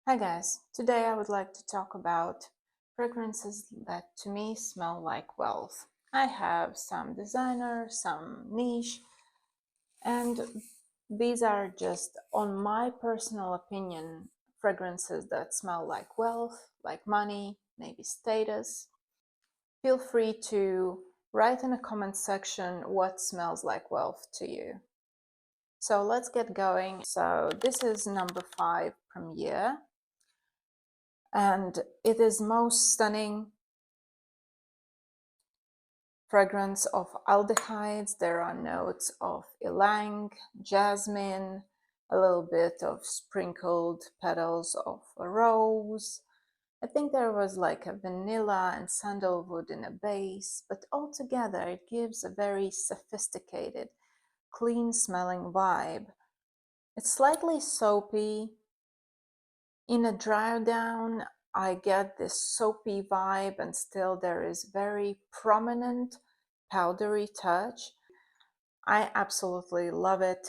Hi guys, today I would like to talk about fragrances that to me smell like wealth. I have some designer, some niche, and these are just, on my personal opinion, fragrances that smell like wealth, like money, maybe status. Feel free to write in the comment section what smells like wealth to you. So let's get going. So this is number 5, Premiere. And it is most stunning fragrance of aldehydes. There are notes of ylang, jasmine, a little bit of sprinkled petals of a rose. I think there was like a vanilla and sandalwood in a base, but altogether it gives a very sophisticated, clean smelling vibe. It's slightly soapy. In a dry down, I get this soapy vibe, and still there is very prominent powdery touch. I absolutely love it.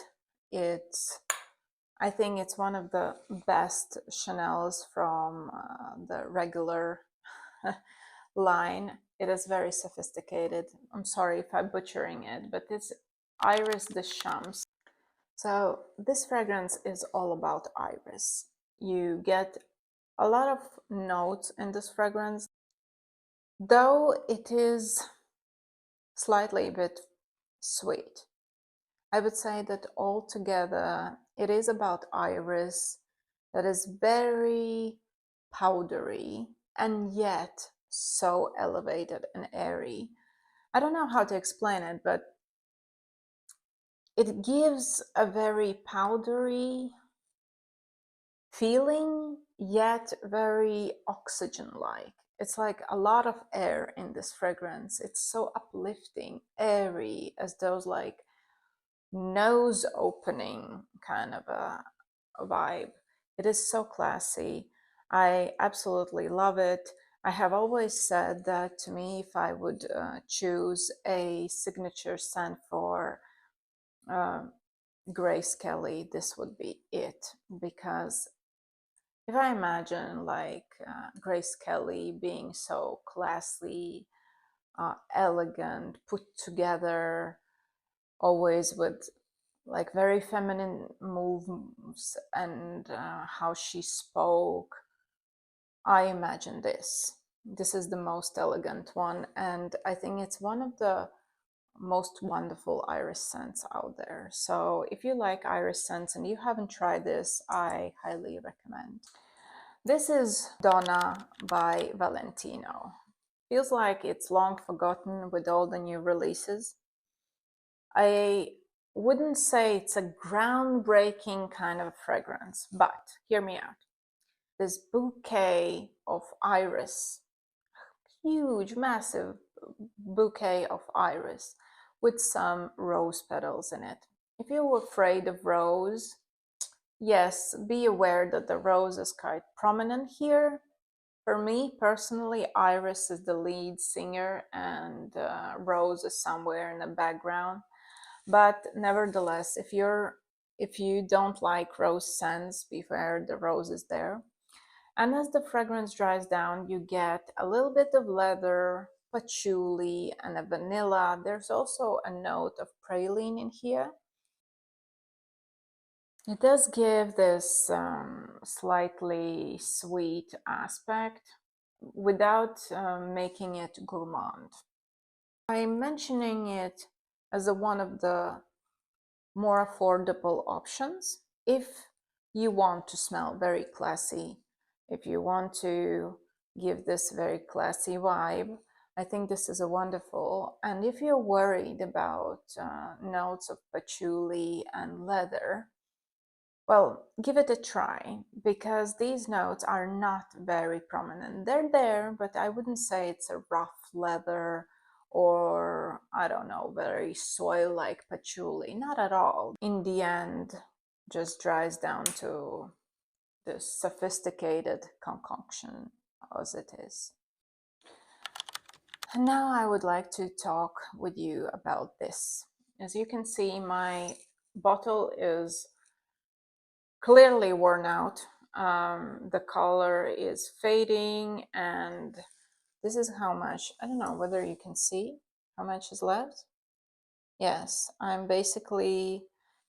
I think it's one of the best Chanel's from the regular line. It is very sophisticated. I'm sorry if I'm butchering it, but it's Iris de Champs. So this fragrance is all about iris. You get a lot of notes in this fragrance, though it is slightly a bit sweet. I would say that altogether it is about iris that is very powdery and yet so elevated and airy. I don't know how to explain it, but it gives a very powdery feeling, yet very oxygen-like. It's like a lot of air in this fragrance. It's so uplifting, airy, as those like nose opening kind of a vibe. It is so classy. I absolutely love it. I have always said that to me, if I would choose a signature scent for Grace Kelly, this would be it, because if I imagine like Grace Kelly being so classy, elegant, put together, always with like very feminine moves and how she spoke, I imagine this. This is the most elegant one, and I think it's one of the most wonderful iris scents out there. So if you like iris scents and you haven't tried this, I highly recommend. This is Donna by Valentino. Feels like it's long forgotten with all the new releases. I wouldn't say it's a groundbreaking kind of fragrance, but hear me out. This bouquet of iris, huge, massive bouquet of iris with some rose petals in it. If you're afraid of rose, yes, be aware that the rose is quite prominent here. For me personally, Iris is the lead singer and Rose is somewhere in the background. But nevertheless, if you don't like rose scents, beware, the rose is there. And as the fragrance dries down, you get a little bit of leather, patchouli, and a vanilla. There's also a note of praline in here. It does give this slightly sweet aspect without making it gourmand. I'm mentioning it as one of the more affordable options if you want to smell very classy, if you want to give this very classy vibe. I think this is a wonderful, and if you're worried about notes of patchouli and leather, well, give it a try, because these notes are not very prominent. They're there, but I wouldn't say it's a rough leather or, I don't know, very soil-like patchouli. Not at all. In the end, just dries down to this sophisticated concoction as it is. And now I would like to talk with you about this. As you can see, my bottle is clearly worn out. The color is fading, and this is how much, I don't know whether you can see how much is left. Yes, I'm basically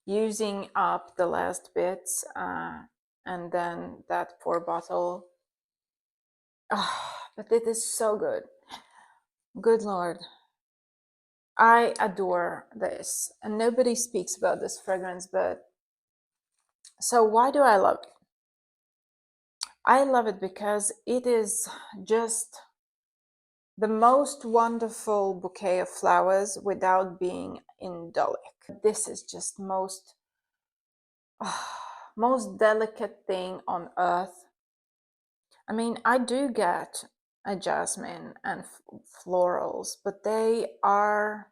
using up the last bits, and then that poor bottle. Oh, but it is so good. Good Lord. I adore this, and nobody speaks about this fragrance, but so why do I love it? I love it because it is just the most wonderful bouquet of flowers without being indolic. This is just most most delicate thing on earth. I mean, I do get a jasmine and florals, but they are,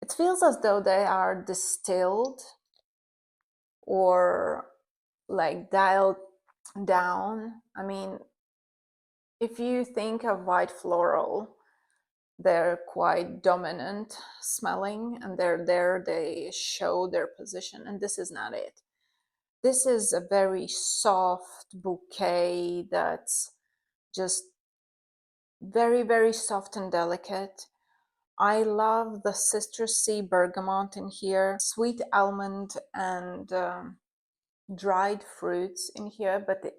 it feels as though they are distilled or like dialed down. I mean, if you think of white floral, they're quite dominant smelling, and they're there, they show their position, and this is not it. This is a very soft bouquet that's just very, very soft and delicate. I love the citrusy bergamot in here, sweet almond and dried fruits in here, but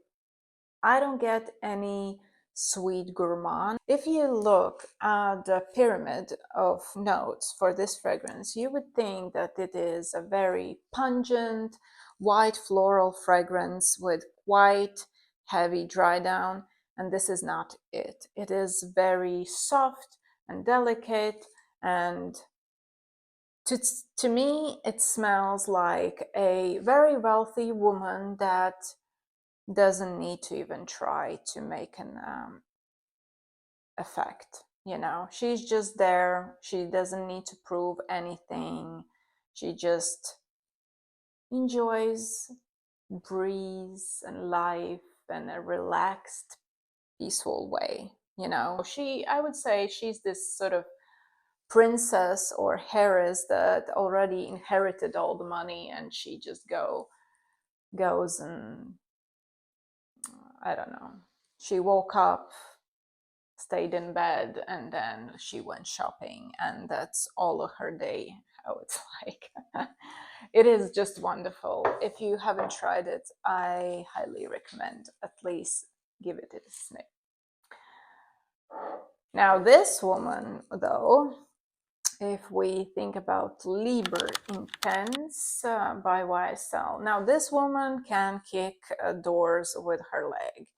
I don't get any sweet gourmand. If you look at the pyramid of notes for this fragrance, you would think that it is a very pungent, white floral fragrance with quite heavy dry down, and this is not it. It is very soft and delicate, and to me, it smells like a very wealthy woman that doesn't need to even try to make an effect. You know, she's just there. She doesn't need to prove anything. She just enjoys breeze and life in a relaxed, peaceful way. You know, I would say she's this sort of princess or heiress that already inherited all the money, and she just goes and I don't know. She woke up, stayed in bed, and then she went shopping, and that's all of her day, how it's like. It is just wonderful. If you haven't tried it, I highly recommend at least give it a sniff. Now this woman, though, if we think about Libre Intense by YSL. Now this woman can kick doors with her leg.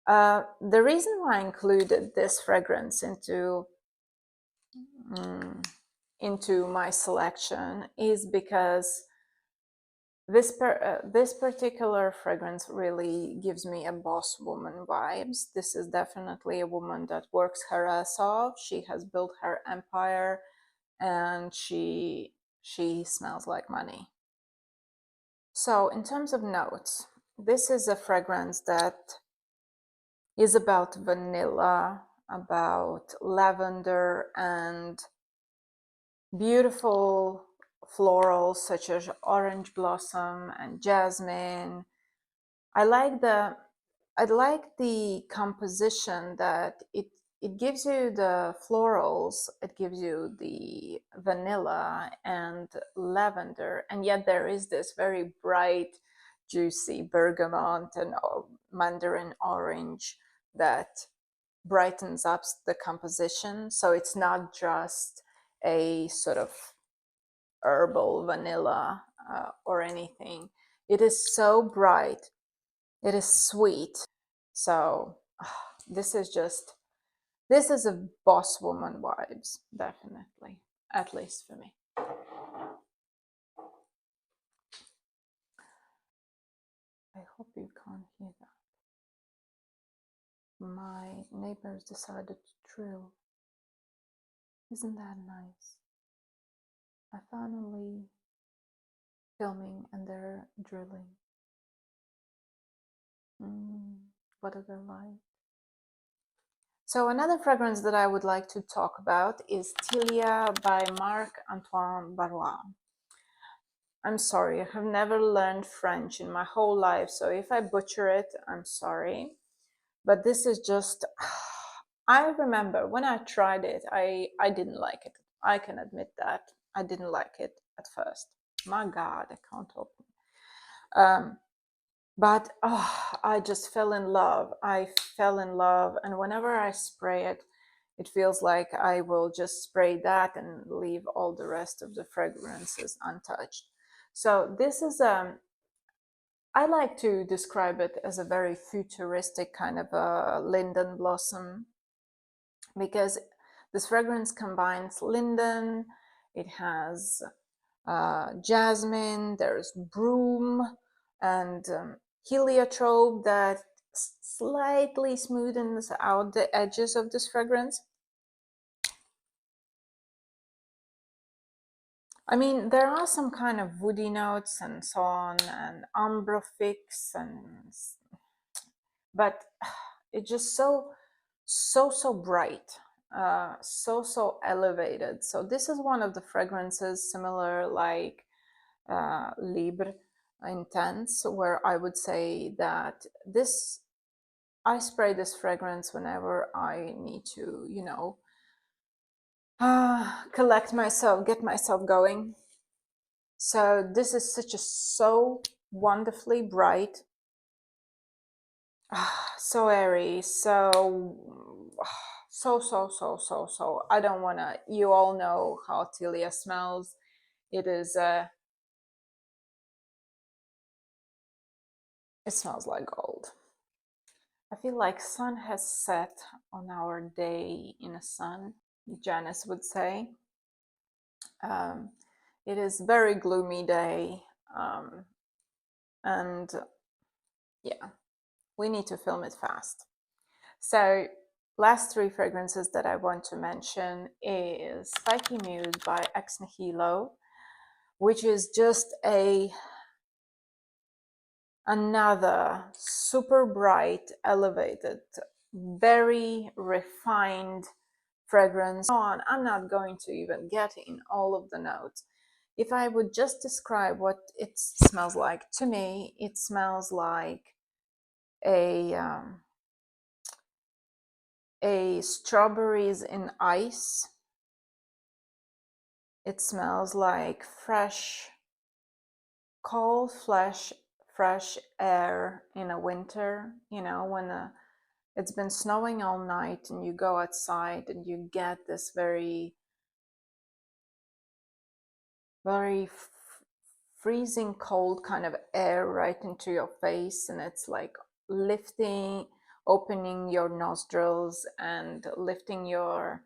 The reason why I included this fragrance into my selection is because this particular fragrance really gives me a boss woman vibes. This is definitely a woman that works her ass off. She has built her empire, and she smells like money. So in terms of notes, this is a fragrance that is about vanilla, about lavender, and beautiful florals such as orange blossom and jasmine. I like the composition that it gives you the florals, it gives you the vanilla and lavender, and yet there is this very bright, juicy bergamot and mandarin orange that brightens up the composition. So it's not just a sort of herbal vanilla or anything. It is so bright, it is sweet. So this is a boss woman vibes, definitely, at least for me. I hope you can't hear that. My neighbors decided to drill. Isn't that nice? I finally filming and they're drilling. What a delight. So another fragrance that I would like to talk about is Tilia by Marc-Antoine Barrois. I'm sorry, I have never learned French in my whole life, so if I butcher it, I'm sorry. But this is just, I remember when I tried it, I didn't like it. I can admit that. I didn't like it at first. My God, I can't open. But I just fell in love. I fell in love, and whenever I spray it, it feels like I will just spray that and leave all the rest of the fragrances untouched. So this is I like to describe it as a very futuristic kind of a linden blossom, because this fragrance combines linden, it has jasmine, there's broom, and heliotrope that slightly smoothens out the edges of this fragrance. I mean, there are some kind of woody notes and so on, and ambrofix, but it's just so bright, so elevated. So this is one of the fragrances similar like Libre Intense, where I would say that this, I spray this fragrance whenever I need to, collect myself, get myself going. So this is so wonderfully bright, so airy, so. I don't wanna. You all know how Tilia smells. It is. It smells like gold. I feel like sun has set on our day in the sun, Janice would say. It is very gloomy day, and yeah, we need to film it fast. So last three fragrances that I want to mention is Spiky Muse by Ex Nihilo, which is just another super bright, elevated, very refined fragrance. I'm not going to even get in all of the notes. If I would just describe what it smells like, to me, it smells like a strawberries in ice. It smells like fresh, cold, fresh air in a winter. When it's been snowing all night and you go outside and you get this very, very freezing cold kind of air right into your face, and it's like opening your nostrils and lifting your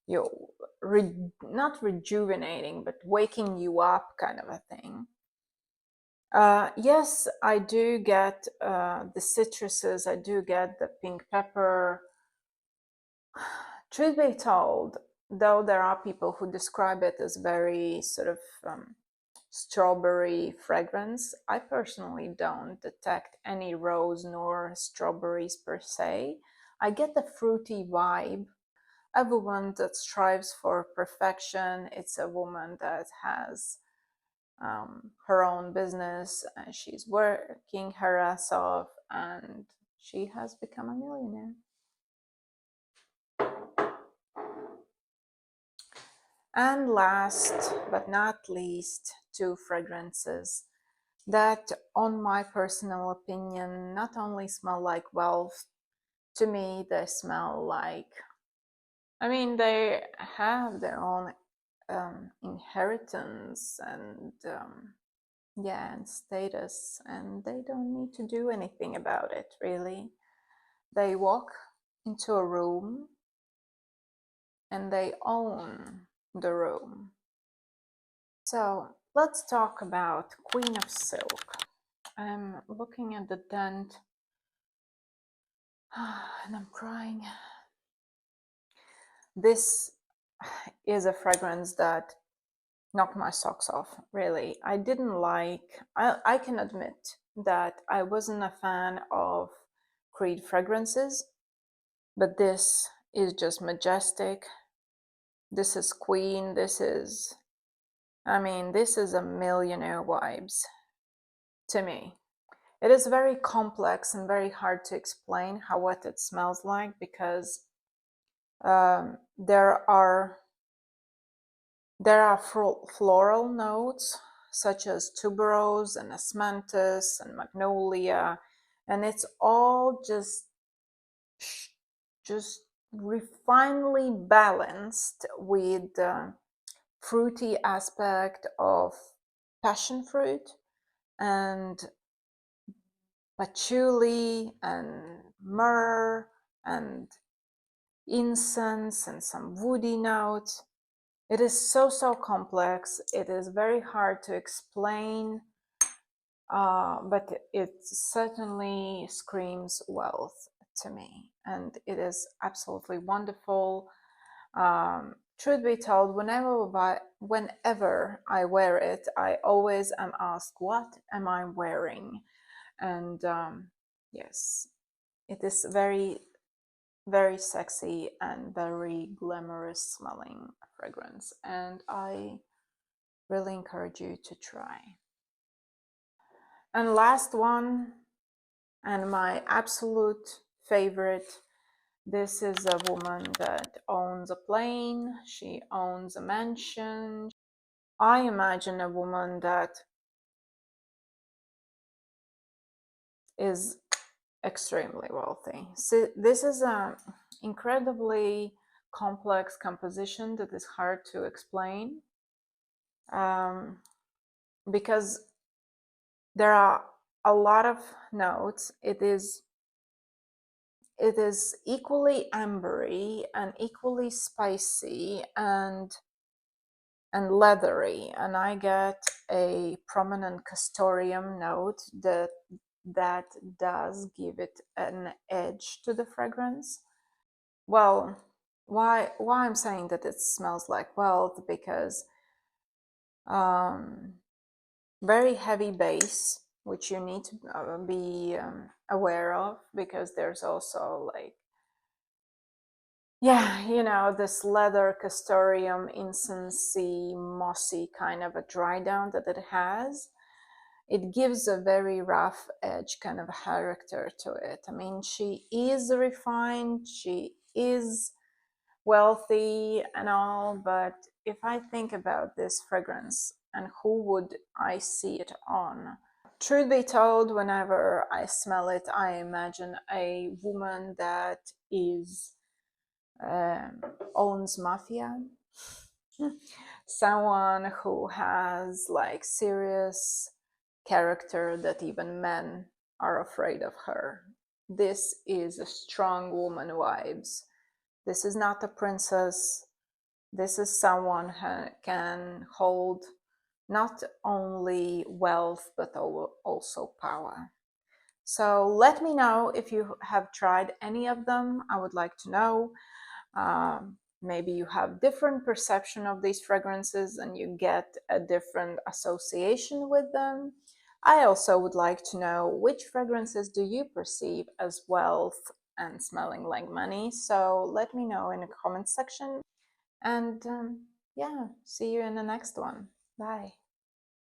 not rejuvenating, but waking you up kind of a thing. Yes, I do get the citruses, I do get the pink pepper. Truth be told, though there are people who describe it as very sort of strawberry fragrance, I personally don't detect any rose nor strawberries per se. I get the fruity vibe. A woman that strives for perfection. It's a woman that has her own business, and she's working her ass off, and she has become a millionaire. And last but not least, two fragrances that, on my personal opinion, not only smell like wealth, to me, they smell like, I mean, they have their own inheritance and and status, and they don't need to do anything about it, really. They walk into a room and they own the room. So let's talk about Queen of Silk. I'm looking at the dent and I'm crying. This is a fragrance that knocked my socks off, really. I didn't like, I can admit that I wasn't a fan of Creed fragrances, but this is just majestic. This is Queen. This is I mean, this is a millionaire vibes to me. It is very complex and very hard to explain what it smells like, because there are floral notes such as tuberose and osmanthus and magnolia, and it's all just refinedly balanced with the fruity aspect of passion fruit and patchouli and myrrh and incense and some woody notes. It is so complex. It is very hard to explain, but it certainly screams wealth to me, and it is absolutely wonderful. Truth be told, whenever I wear it, I always am asked, what am I wearing? And yes, it is very, very sexy and very glamorous smelling fragrance, and I really encourage you to try. And last one, and my absolute favorite, this is a woman that owns a plane, she owns a mansion. I imagine a woman that is extremely wealthy. So this is an incredibly complex composition that is hard to explain, because there are a lot of notes. It is equally ambery and equally spicy and leathery, and I get a prominent castoreum note that does give it an edge to the fragrance. Well, why I'm saying that it smells like wealth, because very heavy base, which you need to be aware of, because there's also like, yeah, you know, this leather, castoreum, incensey, mossy kind of a dry down that it has. It gives a very rough edge kind of character to it. I mean, she is refined, she is wealthy and all, but if I think about this fragrance and who would I see it on, truth be told, whenever I smell it, I imagine a woman that is owns mafia, someone who has like serious character that even men are afraid of her. This is a strong woman vibes. This is not a princess. This is someone who can hold not only wealth but also power. So let me know if you have tried any of them. I would like to know. Maybe you have different perception of these fragrances and you get a different association with them. I also would like to know, which fragrances do you perceive as wealth and smelling like money? So let me know in the comment section. And yeah, see you in the next one. Bye.